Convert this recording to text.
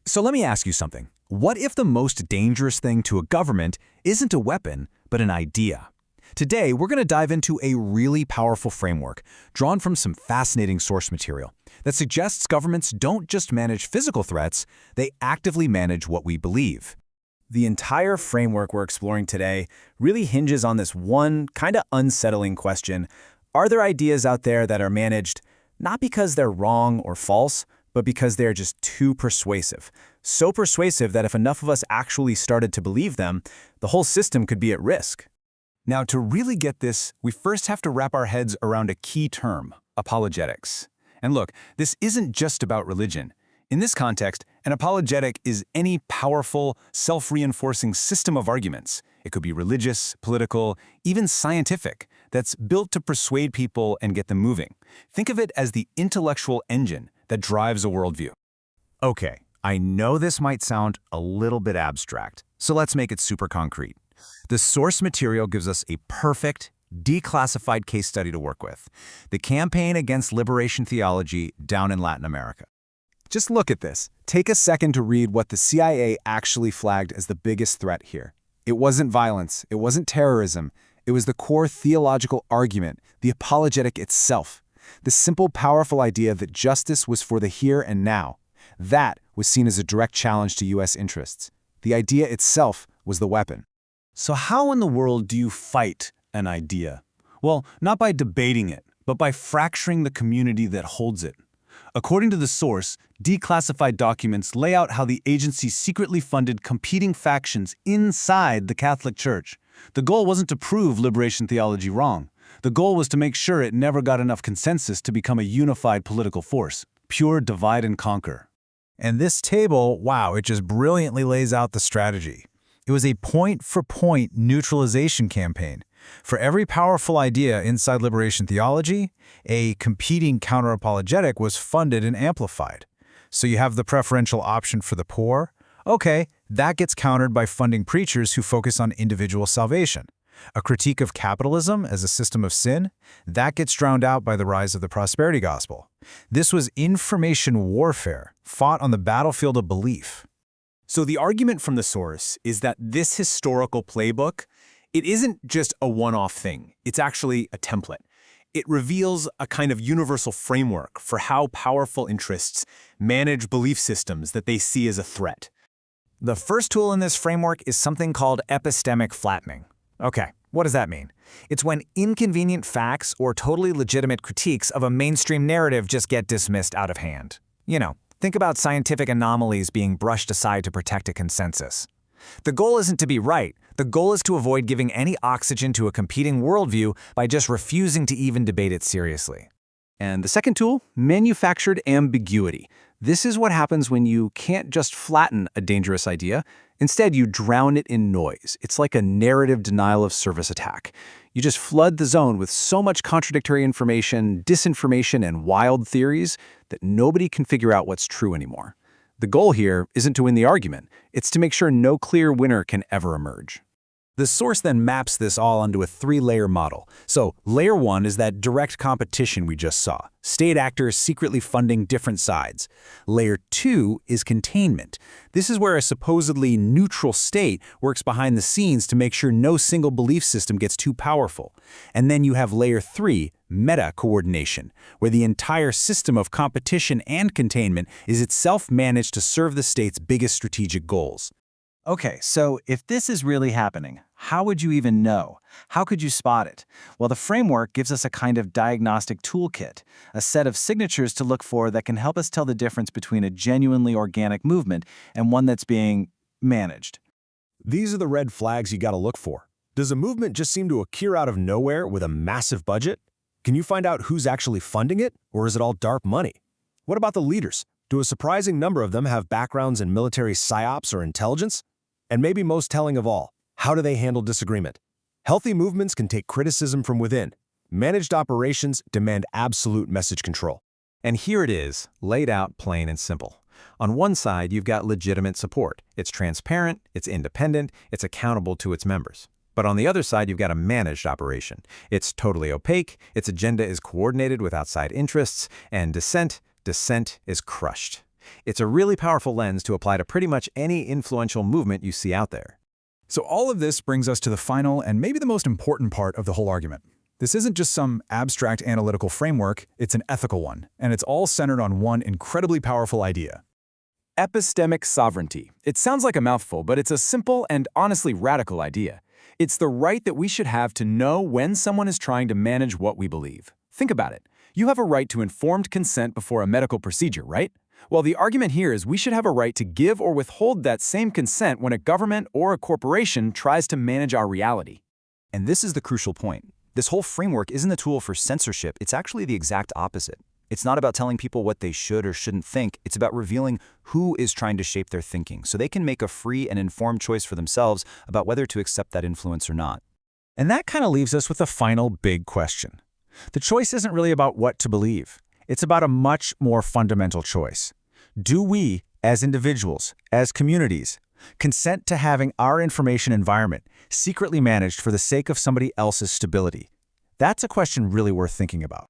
So let me ask you something. What if the most dangerous thing to a government isn't a weapon, but an idea? Today, we're going to dive into a really powerful framework drawn from some fascinating source material that suggests governments don't just manage physical threats, they actively manage what we believe. The entire framework we're exploring today really hinges on this one kind of unsettling question. Are there ideas out there that are managed not because they're wrong or false, but because they're just too persuasive? So persuasive that if enough of us actually started to believe them, the whole system could be at risk. Now, to really get this, we first have to wrap our heads around a key term, apologetics. And look, this isn't just about religion. In this context, an apologetic is any powerful, self-reinforcing system of arguments. It could be religious, political, even scientific, that's built to persuade people and get them moving. Think of it as the intellectual engine that drives a worldview. Okay, I know this might sound a little bit abstract, so let's make it super concrete. The source material gives us a perfect, declassified case study to work with: the campaign against liberation theology down in Latin America. Just look at this. Take a second to read what the CIA actually flagged as the biggest threat here. It wasn't violence, it wasn't terrorism, it was the core theological argument, the apologetic itself. The simple, powerful idea that justice was for the here and now. That was seen as a direct challenge to U.S. interests. The idea itself was the weapon. So how in the world do you fight an idea? Well, not by debating it, but by fracturing the community that holds it. According to the source, declassified documents lay out how the agency secretly funded competing factions inside the Catholic Church. The goal wasn't to prove liberation theology wrong. The goal was to make sure it never got enough consensus to become a unified political force. Pure divide and conquer. And this table, wow, it just brilliantly lays out the strategy. It was a point-for-point neutralization campaign. For every powerful idea inside liberation theology, a competing counter-apologetic was funded and amplified. So you have the preferential option for the poor. Okay, that gets countered by funding preachers who focus on individual salvation. A critique of capitalism as a system of sin, that gets drowned out by the rise of the prosperity gospel. This was information warfare, fought on the battlefield of belief. So the argument from the source is that this historical playbook, it isn't just a one-off thing. It's actually a template. It reveals a kind of universal framework for how powerful interests manage belief systems that they see as a threat. The first tool in this framework is something called epistemic flattening. Okay, what does that mean? It's when inconvenient facts or totally legitimate critiques of a mainstream narrative just get dismissed out of hand. You know, think about scientific anomalies being brushed aside to protect a consensus. The goal isn't to be right. The goal is to avoid giving any oxygen to a competing worldview by just refusing to even debate it seriously. And the second tool, manufactured ambiguity. This is what happens when you can't just flatten a dangerous idea. Instead, you drown it in noise. It's like a narrative denial of service attack. You just flood the zone with so much contradictory information, disinformation, and wild theories that nobody can figure out what's true anymore. The goal here isn't to win the argument. It's to make sure no clear winner can ever emerge. The source then maps this all onto a three-layer model. So layer one is that direct competition we just saw, state actors secretly funding different sides. Layer two is containment. This is where a supposedly neutral state works behind the scenes to make sure no single belief system gets too powerful. And then you have layer three, meta-coordination, where the entire system of competition and containment is itself managed to serve the state's biggest strategic goals. Okay, so if this is really happening, how would you even know? How could you spot it? Well, the framework gives us a kind of diagnostic toolkit, a set of signatures to look for that can help us tell the difference between a genuinely organic movement and one that's being managed. These are the red flags you gotta look for. Does a movement just seem to appear out of nowhere with a massive budget? Can you find out who's actually funding it, or is it all DARP money? What about the leaders? Do a surprising number of them have backgrounds in military psyops or intelligence? And maybe most telling of all, how do they handle disagreement? Healthy movements can take criticism from within. Managed operations demand absolute message control. And here it is, laid out plain and simple. On one side, you've got legitimate support. It's transparent, it's independent, it's accountable to its members. But on the other side, you've got a managed operation. It's totally opaque, its agenda is coordinated with outside interests, and dissent is crushed. It's a really powerful lens to apply to pretty much any influential movement you see out there. So all of this brings us to the final and maybe the most important part of the whole argument. This isn't just some abstract analytical framework, it's an ethical one, and it's all centered on one incredibly powerful idea. Epistemic sovereignty. It sounds like a mouthful, but it's a simple and honestly radical idea. It's the right that we should have to know when someone is trying to manage what we believe. Think about it. You have a right to informed consent before a medical procedure, right? Well, the argument here is we should have a right to give or withhold that same consent when a government or a corporation tries to manage our reality. And this is the crucial point. This whole framework isn't a tool for censorship, it's actually the exact opposite. It's not about telling people what they should or shouldn't think, it's about revealing who is trying to shape their thinking so they can make a free and informed choice for themselves about whether to accept that influence or not. And that kind of leaves us with a final big question. The choice isn't really about what to believe. It's about a much more fundamental choice. Do we, as individuals, as communities, consent to having our information environment secretly managed for the sake of somebody else's stability? That's a question really worth thinking about.